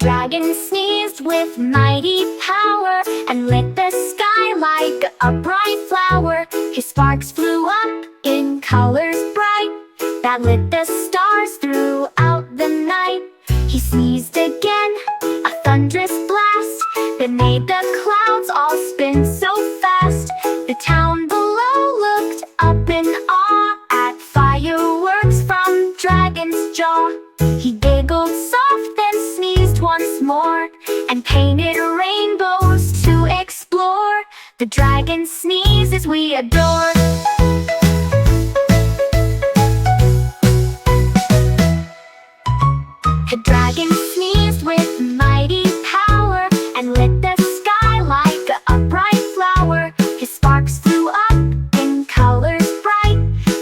dragon sneezed with mighty power and lit the sky like a bright flower. His sparks flew up in colors bright that lit the stars throughout the night. He sneezed again, a thunderous blast that made the clouds all spin so fast. The town below looked up in awe at fireworks from Dragon's jaw. He giggled soft, then sneezed once more and painted rainbows to explore. The dragon sneezes we adore. The dragon sneezed with mighty power and lit the sky like a bright flower. His sparks flew up in colors bright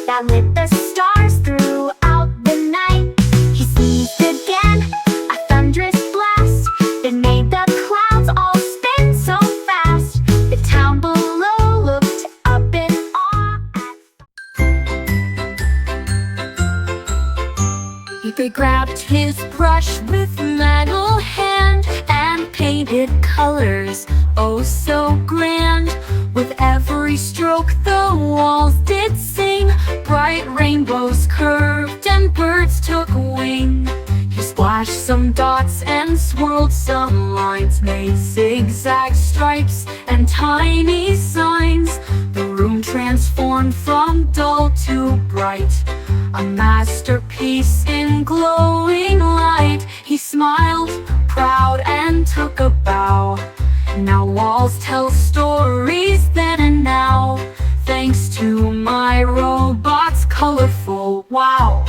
that lit the stars throughout the night. He sneezed again, a thunderous blast that made the clouds all spin so fast. The town below looked up in awe at They grabbed his brush with metal hand and painted colors, oh so grand. With every stroke the walls did sing, bright rainbows curved and birds took wing. He splashed some dots and swirled some lines, made zigzag stripes and tiny signs. The room transformed from dull to bright, a masterpiece in glowing light. He smiled, proud, and took a bow. Now walls tell stories then and now, thanks to my robot's colorful wow.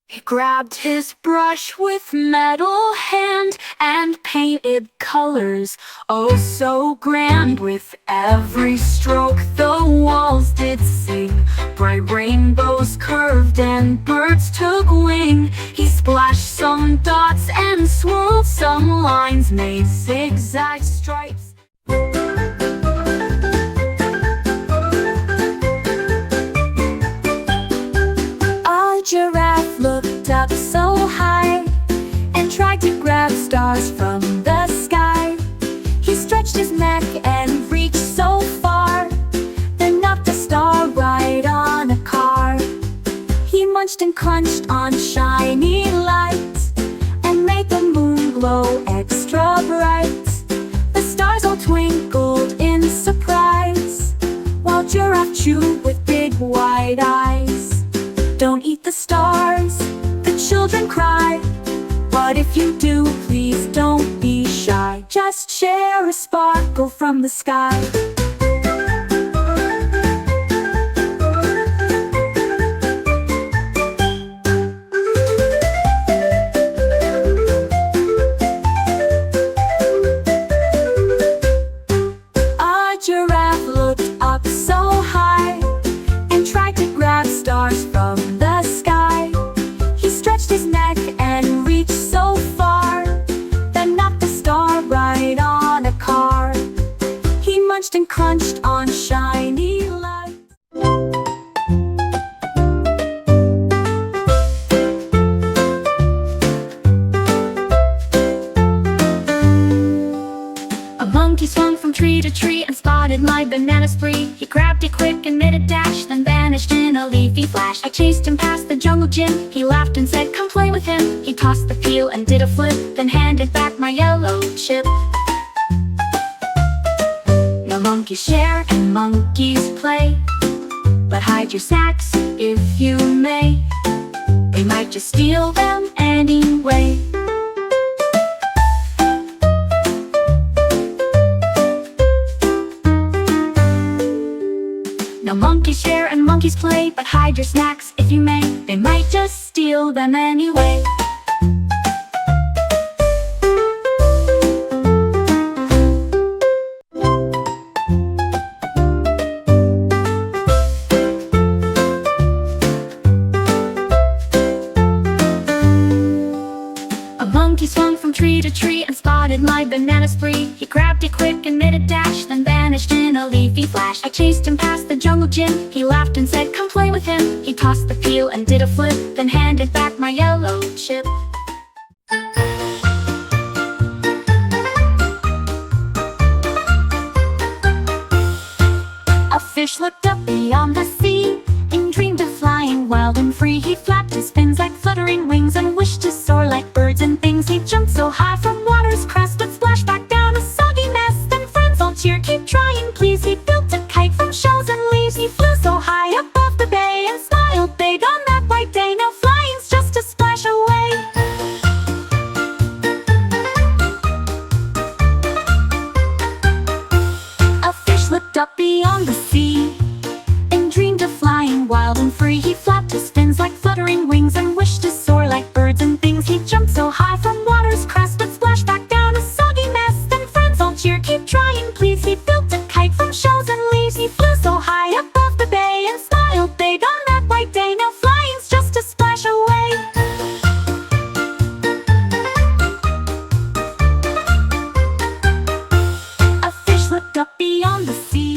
He grabbed his brush with metal hand and painted colors, oh so grand. With every stroke the walls did sing, bright rainbows curved and birds took wing. He splashed some dots and swirled some lines, made zigzag stripes. A giraffe looked up so high and tried to grab stars from the sky. He stretched his neck and reached so far, then knocked a star right on a car. He munched and crunched on shiny lights and made the moon glow extra bright. The stars all twinkled in surprise, while Giraffe chewed with big wide eyes. Don't eat the stars, the children cry, but if you do, please don't be shy. Just share a sparkle from the sky. A giraffe looked up so high and tried to grab stars from the sky. He stretched his neck and reached so far, then knocked a star right on a car. He munched and crunched on shiny lights. A monkey swung from tree to tree and spotted my banana spree. He grabbed it quick and made a dash, then vanished in a leafy flash. I chased him past the jungle gym. He laughed and said, come play with him. He tossed the peel and did a flip, then handed back my yellow chip. No monkeys share and monkeys play, but hide your sacks if you may. They might just steal them anyway. No monkeys share and monkeys play, but hide your snacks if you may. They might just steal them anyway. A monkey swung from tree to tree and spotted my banana spree. He grabbed it quick and made a dash, then vanished in a leafy flash. I chased him past the jungle gym. He laughed and said, "Come play with him." He tossed the peel and did a flip, then handed back my yellow chip. A fish looked up beyond the sea and dreamed of flying wild and free. He flapped his fins like fluttering wings and wished to soar like birds and things. He jumped so high from water's crest but splashed back down a soggy mess. Then friends all cheered, "Keep trying please." He built a kite from shells and leaves. He flew so high above the bay and smiled big on that white day. Now flying's just a splash away. A fish looked up beyond the sea and dreamed of flying wild and free. He flapped his fins like fluttering wings and wished to soar like birds and things. He jumped so high from water's crest but splashed back down a soggy mess. Then friends all cheered, "Keep trying please." He built a kite from shells and leaves. He flew so high above the bay and smiled big on that white day. Now flying's just a splash away. A fish looked up beyond the sea.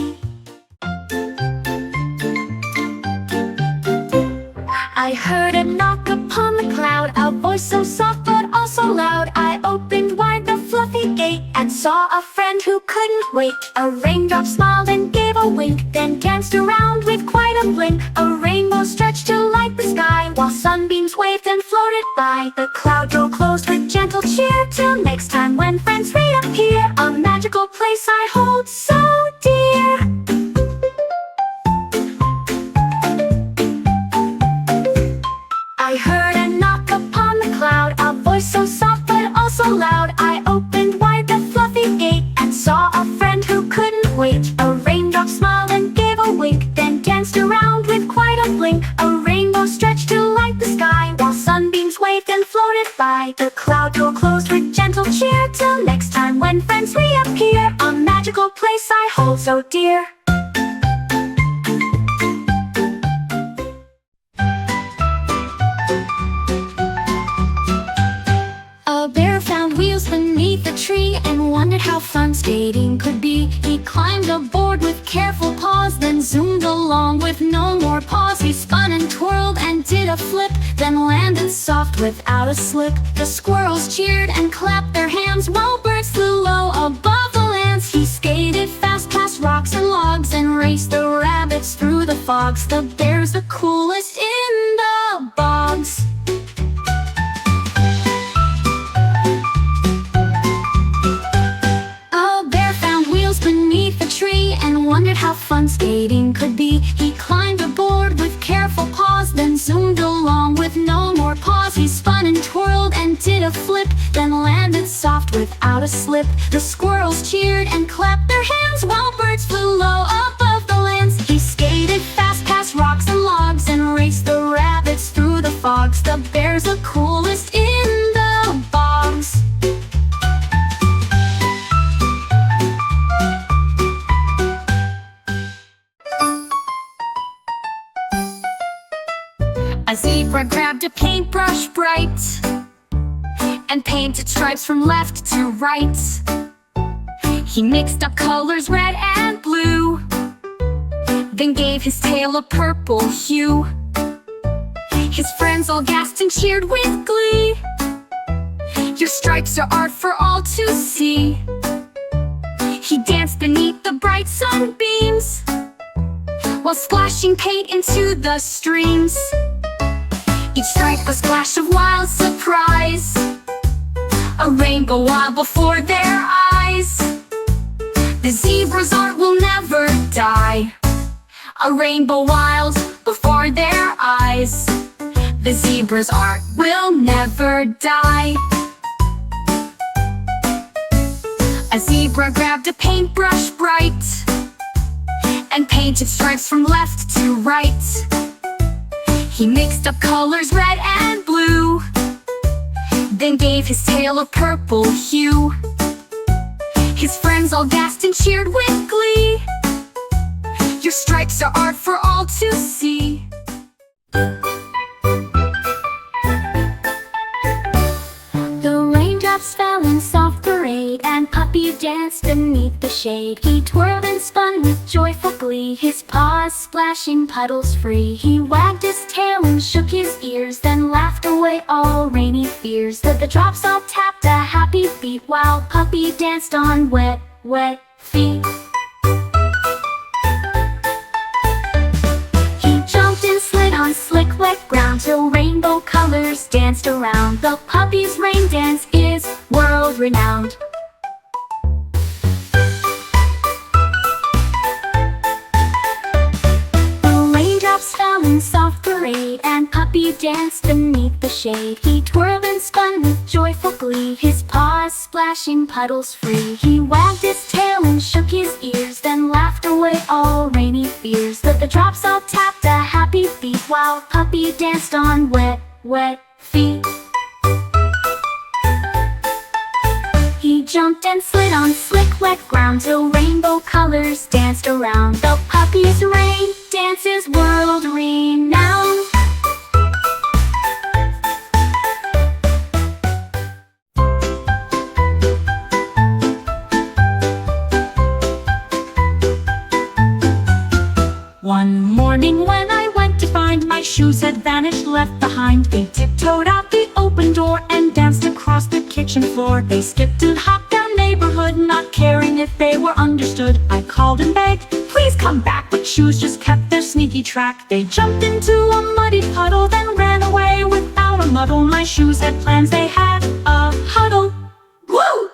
I heard a knock upon the cloud, a voice so soft but also loud. I opened wide the fluffy gate and saw a friend who couldn't wait. A raindrop smiled and gave a wink, then danced around with quite a blink. A rainbow stretched to light the sky while sunbeams waved and floated by. The cloud door closed with gentle cheer. Till next time when friends reappear, a magical place I hold so dear. I heard a knock upon the cloud, a voice so soft but also loud. I opened wide the fluffy gate and saw a friend who couldn't wait. A raindrop smiled and gave a wink, then danced around with quite a blink. A rainbow stretched to light the sky while sunbeams waved and floated by. The cloud door closed with gentle cheer. Till next time when friends reappear, a magical place I hold so dear. A bear found wheels beneath a tree and wondered how fun skating could be. He climbed aboard with careful paws, then zoomed along with no more pause. He spun and twirled and did a flip, then landed soft without a slip. The squirrels cheered and clapped their hands while birds flew low above the lands. He skated fast past rocks and logs and raced the rabbits through the fogs. The bear's the coolest in the bogs. Wondered how fun skating could be. He climbed aboard with careful paws, then zoomed along with no more pause. He spun and twirled and did a flip, then landed soft without a slip. The squirrels cheered and clapped their hands while birds flew low above the lands. He skated fast past rocks and logs and raced the rabbits through the fogs. The bear's the coolest in the bogs. A zebra grabbed a paintbrush bright and painted stripes from left to right. He mixed up colors red and blue, then gave his tail a purple hue. His friends all gasped and cheered with glee. "Your stripes are art for all to see." He danced beneath the bright sunbeams while splashing paint into the streams. Each stripe a splash of wild surprise, a rainbow wild before their eyes. The zebra's art will never die, a rainbow wild before their eyes. The zebra's art will never die. A zebra grabbed a paintbrush bright and painted stripes from left to right. He mixed up colors red and blue, then gave his tail a purple hue. His friends all gasped and cheered with glee. Your stripes are art for all to see. The rain Raindrops fell in soft parade, and Puppy danced beneath the shade. He twirled and spun with joyful glee, his paws splashing puddles free. He wagged his tail and shook his ears, then laughed away all rainy fears. But the drops all tapped a happy beat, while Puppy danced on wet, wet feet. He jumped and slid on slick, wet ground till rainbow colors danced around. The puppy's rain dance is world-renowned. The raindrops fell in soft parade, and Puppy danced beneath the shade. He twirled and spun with joyful glee, his paws splashing puddles free. He wagged his tail and shook his ears, then laughed away all rainy fears. But the drops all tapped a happy beat, while Puppy danced on wet, wet feet. He jumped and slid on slick, wet ground till rainbow colors danced around. The puppy's rain dance is world-renowned. One morning when I went to find my shoes had vanished, left behind. They tiptoed out the open door and danced across the kitchen floor. They skipped and hopped down neighborhood, not caring if they were understood. I called and begged, please come back, but shoes just kept their sneaky track. They jumped into a muddy puddle, then ran away without a muddle. My shoes had plans, they had a huddle. Woo!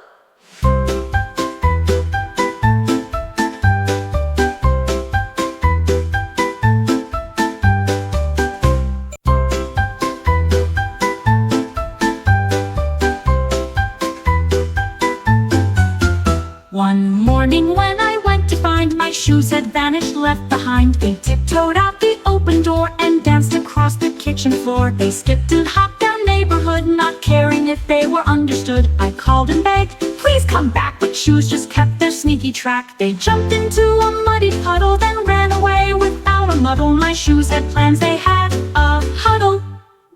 One morning when I went to find my shoes had vanished, left behind. They tiptoed out the open door and danced across the kitchen floor. They skipped and hopped down neighborhood, not caring if they were understood. I called and begged, please come back, but shoes just kept their sneaky track. They jumped into a muddy puddle, then ran away without a muddle. My shoes had plans, they had a huddle.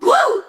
Woo!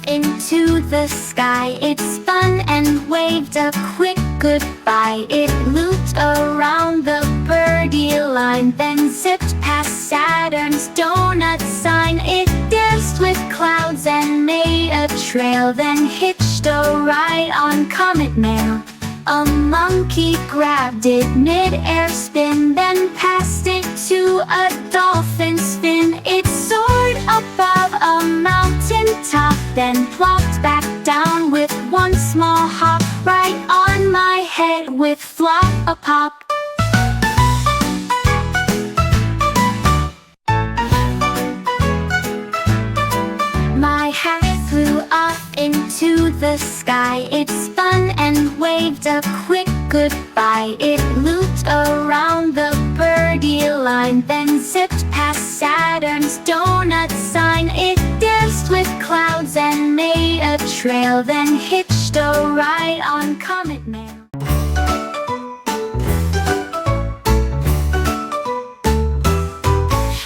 Into the sky, it spun and waved a quick goodbye. It looped around the birdie line, then zipped past Saturn's donut sign. It danced with clouds and made a trail, then hitched a ride on Cocomelon. A monkey grabbed it mid-air spin, then passed it to a dolphin's fin. It soared above a mountain top, then plopped back down with one small hop, right on my head with flop-a-pop. My hat flew off into the sky. It spun and waved a quick goodbye. It looped around the birdie line, then zipped past Saturn's donut sign. It danced with clouds and made a trail, then hitched a ride on Cocomelon.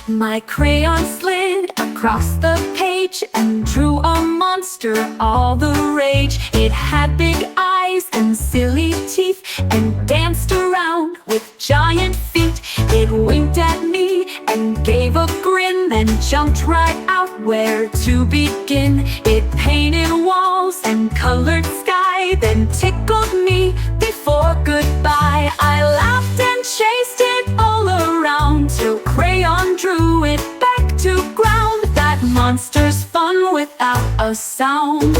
My crayon slid across the page and drew a monster all the rage. It had big eyes and silly teeth and danced around with giant feet. It winked at me and gave a grin, then jumped right out. Where to begin? It painted walls and colored sky, then tickled me before goodbye. I laughed and chased it all around till crayon drew it back to ground. That monster's fun without a sound.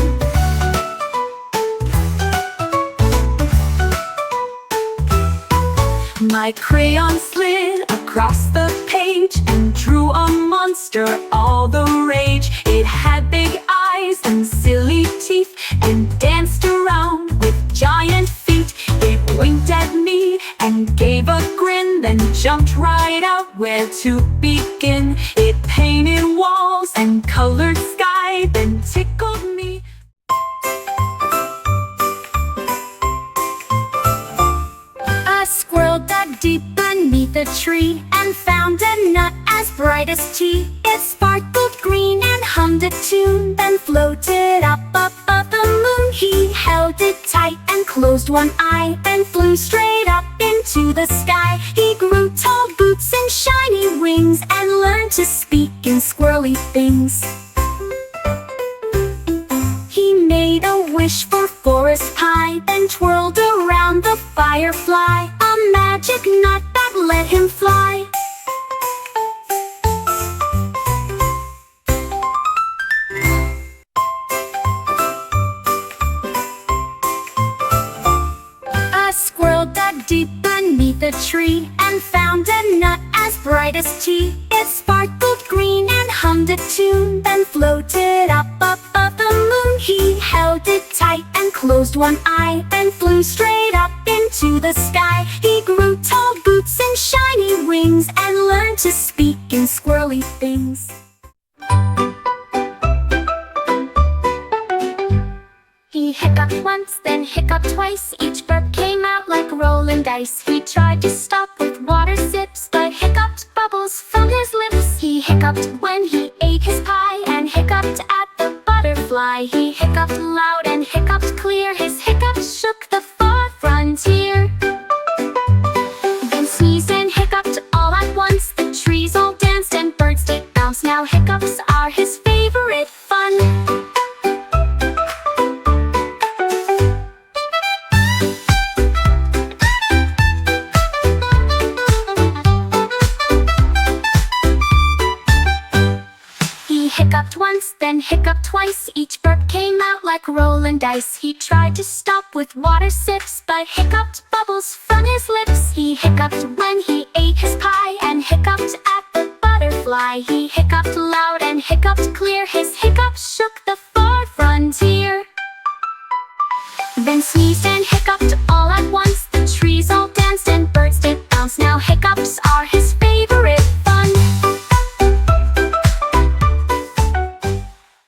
My crayon slid across the page and drew a monster all the rage. It had big eyes and silly teeth and danced around with giant feet. It winked at me and gave a grin, then jumped right out. Where to begin? It painted walls and colored sky, then tickled me. a tree and found a nut as bright as tea. It sparkled green and hummed a tune, then floated up above the moon. He held it tight and closed one eye, then flew straight up into the sky. He grew tall boots and shiny wings and learned to speak in squirrely things. He made a wish for forest pie, then twirled around the firefly, a magic nut that let him fly. A squirrel dug deep beneath a tree and found a nut as bright as tea. It sparkled green and hummed a tune, then floated up above the moon. He held it tight and closed one eye, then flew straight up into the sky. He grew tall boots and shiny wings and learned to speak in squirrely things. He hiccuped once, then hiccuped twice. Each burp came out like rolling dice. He tried to stop with water sips, but hiccuped bubbles from his lips. He hiccuped when he ate his pie and hiccuped at the butterfly. He hiccuped loud and hiccuped clear. His hiccups shook the far frontier. Then sneezed and hiccuped all at once. The trees all danced and birds did bounce. Now hiccups are his favorite fun. Hiccuped once, then hiccuped twice. Each burp came out like rolling dice. He tried to stop with water sips, but hiccuped bubbles from his lips. He hiccuped when he ate his pie and hiccuped at the butterfly. He hiccuped loud and hiccuped clear. His hiccups shook the far frontier. Then sneezed and hiccuped all at once. The trees all danced and birds did bounce. Now